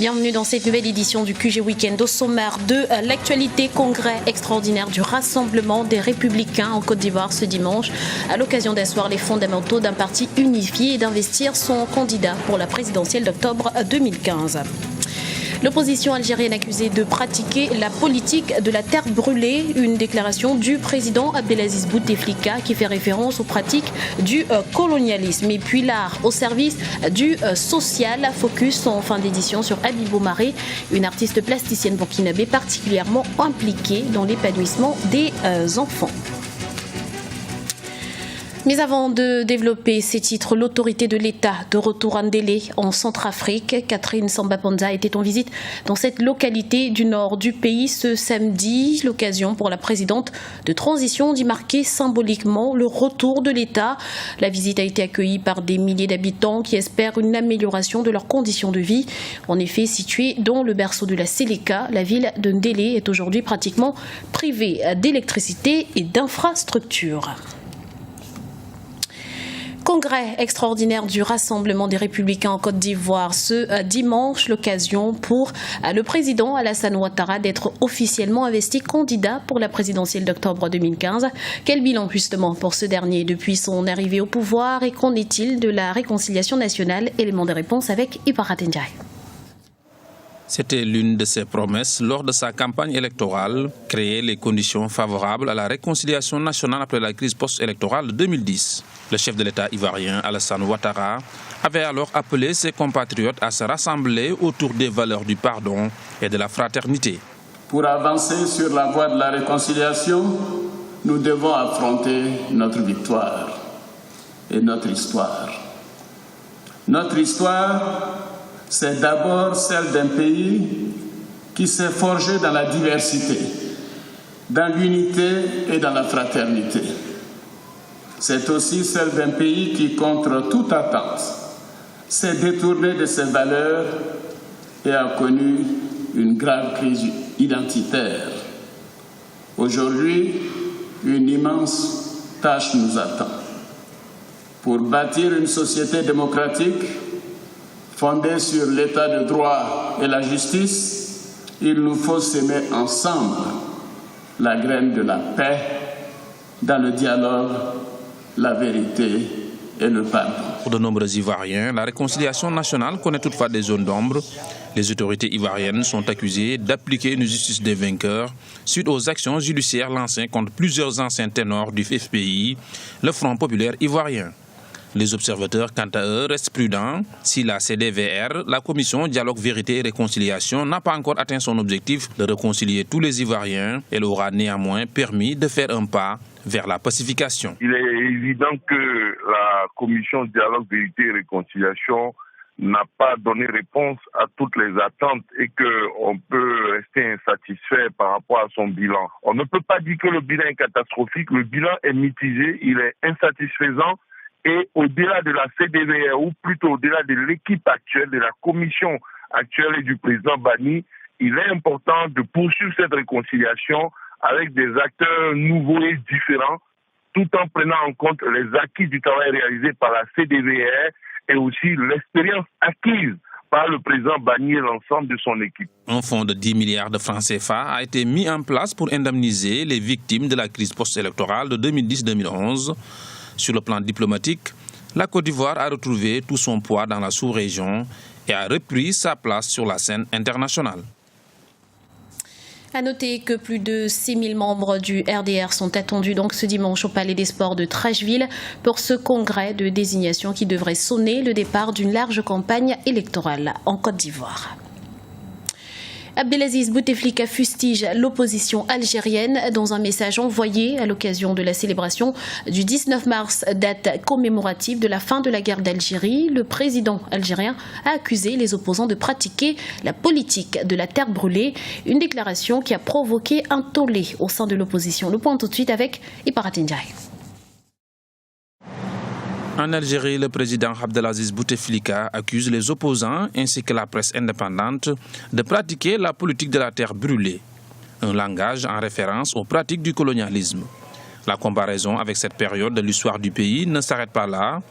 Bienvenue dans cette nouvelle édition du QG Week-end. Au sommaire de l'actualité, congrès extraordinaire du Rassemblement des Républicains en Côte d'Ivoire ce dimanche, à l'occasion d'asseoir les fondamentaux d'un parti unifié et d'investir son candidat pour la présidentielle d'octobre 2015. L'opposition algérienne accusée de pratiquer la politique de la terre brûlée, une déclaration du président Abdelaziz Bouteflika qui fait référence aux pratiques du colonialisme. Et puis l'art au service du social, focus en fin d'édition sur Habibou Maré, une artiste plasticienne burkinabé particulièrement impliquée dans l'épanouissement des enfants. Mais avant de développer ces titres, l'autorité de l'État de retour à Ndélé en Centrafrique, Catherine Samba-Panza, était en visite dans cette localité du nord du pays ce samedi. L'occasion pour la présidente de transition d'y marquer symboliquement le retour de l'État. La visite a été accueillie par des milliers d'habitants qui espèrent une amélioration de leurs conditions de vie. En effet, située dans le berceau de la Séléka, la ville de Ndélé est aujourd'hui pratiquement privée d'électricité et d'infrastructures. Congrès extraordinaire du Rassemblement des Républicains en Côte d'Ivoire ce dimanche, l'occasion pour le président Alassane Ouattara d'être officiellement investi candidat pour la présidentielle d'octobre 2015. Quel bilan justement pour ce dernier depuis son arrivée au pouvoir et qu'en est-il de la réconciliation nationale? Élément de réponse avec Ibarat Ndiaye. C'était l'une de ses promesses lors de sa campagne électorale, créer les conditions favorables à la réconciliation nationale après la crise post-électorale de 2010. Le chef de l'État ivoirien, Alassane Ouattara, avait alors appelé ses compatriotes à se rassembler autour des valeurs du pardon et de la fraternité. Pour avancer sur la voie de la réconciliation, nous devons affronter notre victoire et notre histoire. Notre histoire, c'est d'abord celle d'un pays qui s'est forgé dans la diversité, dans l'unité et dans la fraternité. C'est aussi celle d'un pays qui, contre toute attente, s'est détourné de ses valeurs et a connu une grave crise identitaire. Aujourd'hui, une immense tâche nous attend. Pour bâtir une société démocratique, fondée sur l'état de droit et la justice, il nous faut semer ensemble la graine de la paix dans le dialogue, la vérité et le pardon. Pour de nombreux Ivoiriens, la réconciliation nationale connaît toutefois des zones d'ombre. Les autorités ivoiriennes sont accusées d'appliquer une justice des vainqueurs suite aux actions judiciaires lancées contre plusieurs anciens ténors du FPI, le Front populaire ivoirien. Les observateurs, quant à eux, restent prudents. Si la CDVR, la Commission Dialogue, Vérité et Réconciliation, n'a pas encore atteint son objectif de réconcilier tous les Ivoiriens, elle aura néanmoins permis de faire un pas vers la pacification. Il est évident que la Commission Dialogue, Vérité et Réconciliation n'a pas donné réponse à toutes les attentes et qu'on peut rester insatisfait par rapport à son bilan. On ne peut pas dire que le bilan est catastrophique, le bilan est mitigé, il est insatisfaisant. Et au-delà de la CDVR, ou plutôt au-delà de l'équipe actuelle, de la commission actuelle et du président Bani, il est important de poursuivre cette réconciliation avec des acteurs nouveaux et différents, tout en prenant en compte les acquis du travail réalisé par la CDVR et aussi l'expérience acquise par le président Bani et l'ensemble de son équipe. Un fonds de 10 milliards de francs CFA a été mis en place pour indemniser les victimes de la crise post-électorale de 2010-2011. Sur le plan diplomatique, la Côte d'Ivoire a retrouvé tout son poids dans la sous-région et a repris sa place sur la scène internationale. À noter que plus de 6 000 membres du RDR sont attendus donc ce dimanche au Palais des Sports de Trècheville pour ce congrès de désignation qui devrait sonner le départ d'une large campagne électorale en Côte d'Ivoire. Abdelaziz Bouteflika fustige l'opposition algérienne dans un message envoyé à l'occasion de la célébration du 19 mars, date commémorative de la fin de la guerre d'Algérie. Le président algérien a accusé les opposants de pratiquer la politique de la terre brûlée, une déclaration qui a provoqué un tollé au sein de l'opposition. Le point tout de suite avec Ibarat Ndiaye. En Algérie, le président Abdelaziz Bouteflika accuse les opposants ainsi que la presse indépendante de pratiquer la politique de la terre brûlée, un langage en référence aux pratiques du colonialisme. La comparaison avec cette période de l'histoire du pays ne s'arrête pas là.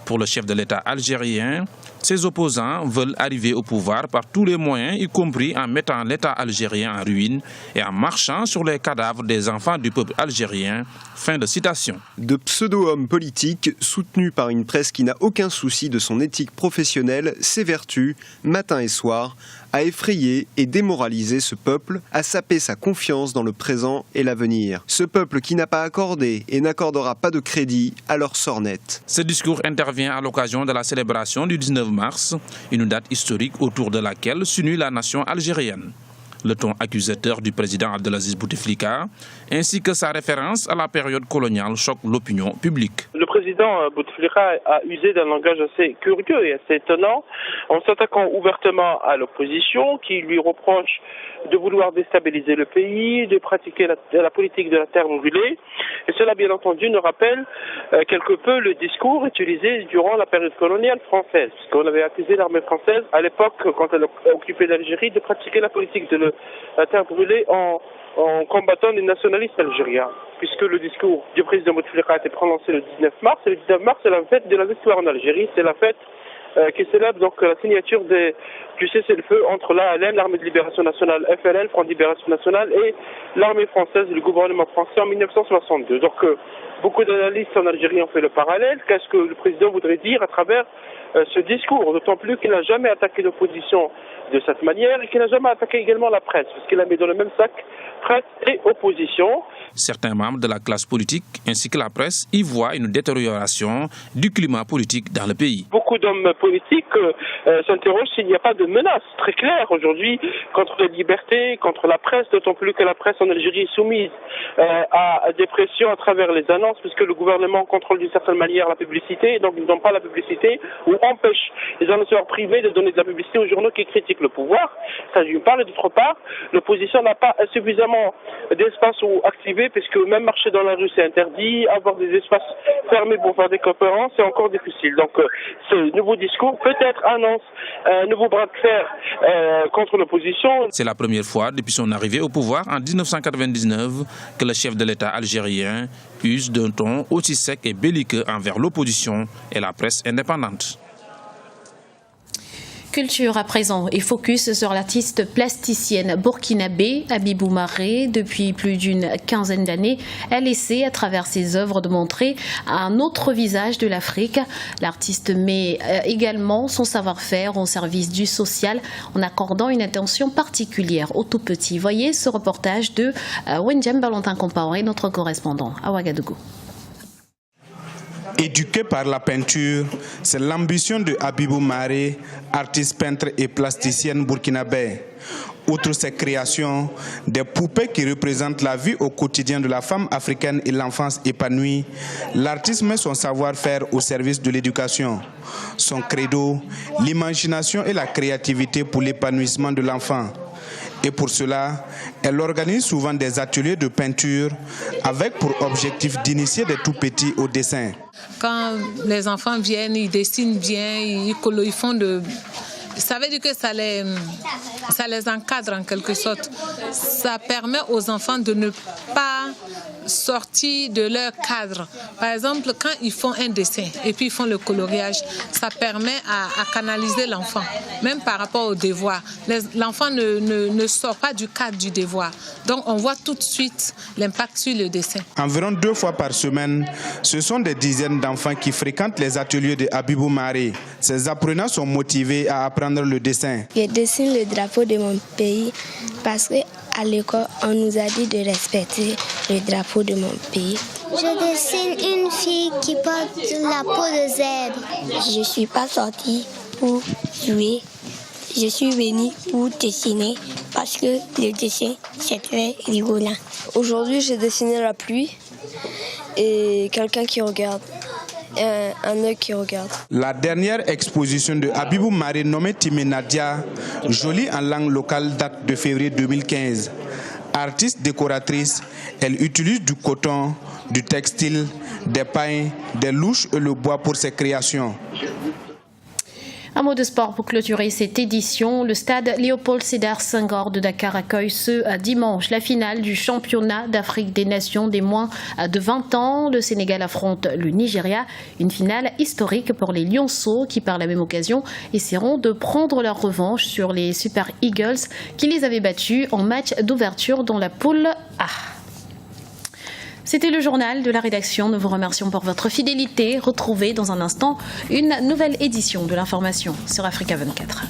Pour le chef de l'État algérien, Ses opposants veulent arriver au pouvoir par tous les moyens, y compris en mettant l'État algérien en ruine et en marchant sur les cadavres des enfants du peuple algérien. Fin de citation. De pseudo-hommes politiques soutenus par une presse qui n'a aucun souci de son éthique professionnelle, ses vertus, matin et soir, à effrayer et démoraliser ce peuple, à saper sa confiance dans le présent et l'avenir. Ce peuple qui n'a pas accordé et n'accordera pas de crédit à leur sort net. Ce discours intervient à l'occasion de la célébration du 19 mars, une date historique autour de laquelle s'unit la nation algérienne. Le ton accusateur du président Abdelaziz Bouteflika, ainsi que sa référence à la période coloniale, choque l'opinion publique. Le président Bouteflika a usé d'un langage assez curieux et assez étonnant en s'attaquant ouvertement à l'opposition qui lui reproche de vouloir déstabiliser le pays, de pratiquer la politique de la terre brûlée. Et cela, bien entendu, nous rappelle quelque peu le discours utilisé durant la période coloniale française, puisqu'on avait accusé l'armée française à l'époque, quand elle occupait l'Algérie, de pratiquer la politique de la terre brûlée en combattant les nationalistes algériens, puisque le discours du président Bouteflika a été prononcé le 19 mars, et le 19 mars c'est la fête de la victoire en Algérie, c'est la fête qui célèbre donc la signature du cessez-le-feu entre l'ALN, l'Armée de Libération Nationale, FLN, Front de Libération Nationale, et l'armée française, le gouvernement français en 1962. Donc beaucoup d'analystes en Algérie ont fait le parallèle. Qu'est-ce que le président voudrait dire à travers ce discours, d'autant plus qu'il n'a jamais attaqué l'opposition de cette manière et qu'il n'a jamais attaqué également la presse, parce qu'il a mis dans le même sac presse et opposition. Certains membres de la classe politique ainsi que la presse y voient une détérioration du climat politique dans le pays. Beaucoup d'hommes politiques s'interrogent s'il n'y a pas de menace très claire aujourd'hui contre les libertés, contre la presse, d'autant plus que la presse en Algérie est soumise à des pressions à travers les annonces, puisque le gouvernement contrôle d'une certaine manière la publicité, donc ils ne donnent pas la publicité ou empêchent les annonceurs privés de donner de la publicité aux journaux qui critiquent le pouvoir. Ça d'une part, et d'autre part, l'opposition n'a pas suffisamment d'espace où activer, puisque même marcher dans la rue c'est interdit, avoir des espaces fermés pour faire des conférences c'est encore difficile. Donc ce nouveau discours peut-être annonce un nouveau bras de fer contre l'opposition. C'est la première fois depuis son arrivée au pouvoir en 1999 que le chef de l'État algérien use d'un ton aussi sec et belliqueux envers l'opposition et la presse indépendante. Culture à présent et focus sur l'artiste plasticienne burkinabé Habibou Maré. Depuis plus d'une quinzaine d'années, elle essaie à travers ses œuvres de montrer un autre visage de l'Afrique. L'artiste met également son savoir-faire au service du social en accordant une attention particulière aux tout petits. Voyez ce reportage de Wenjem Valentin Compaoré, notre correspondant à Ouagadougou. Éduqué par la peinture, c'est l'ambition de Habibou Maré, artiste peintre et plasticienne burkinabé. Outre ses créations, des poupées qui représentent la vie au quotidien de la femme africaine et l'enfance épanouie, l'artiste met son savoir-faire au service de l'éducation. Son credo, l'imagination et la créativité pour l'épanouissement de l'enfant. Et pour cela, elle organise souvent des ateliers de peinture avec pour objectif d'initier des tout-petits au dessin. Quand les enfants viennent, ils dessinent bien, ils font de... Ça veut dire que ça les encadre en quelque sorte. Ça permet aux enfants de ne pas sortir de leur cadre. Par exemple, quand ils font un dessin et puis ils font le coloriage, ça permet à canaliser l'enfant, même par rapport au devoir. L'enfant ne sort pas du cadre du devoir. Donc on voit tout de suite l'impact sur le dessin. Environ 2 fois par semaine, ce sont des dizaines d'enfants qui fréquentent les ateliers de Habibou Maré. Ces apprenants sont motivés à apprendre le dessin. Je dessine le drapeau de mon pays parce qu'à l'école, on nous a dit de respecter le drapeau de mon pays. Je dessine une fille qui porte la peau de zèbre. Je ne suis pas sortie pour jouer. Je suis venue pour dessiner parce que le dessin, c'est très rigolant. Aujourd'hui, j'ai dessiné la pluie et quelqu'un qui regarde. Un œil qui regarde. La dernière exposition de Habibou Maré nommée Timé Nadia, jolie en langue locale, date de février 2015. Artiste décoratrice, elle utilise du coton, du textile, des pailles, des louches et le bois pour ses créations. Un mot de sport pour clôturer cette édition. Le stade Léopold Sédar Senghor de Dakar accueille ce dimanche la finale du championnat d'Afrique des Nations des moins de 20 ans. Le Sénégal affronte le Nigeria. Une finale historique pour les Lionceaux qui, par la même occasion, essaieront de prendre leur revanche sur les Super Eagles qui les avaient battus en match d'ouverture dans la poule A. C'était le journal de la rédaction. Nous vous remercions pour votre fidélité. Retrouvez dans un instant une nouvelle édition de l'information sur Africa 24.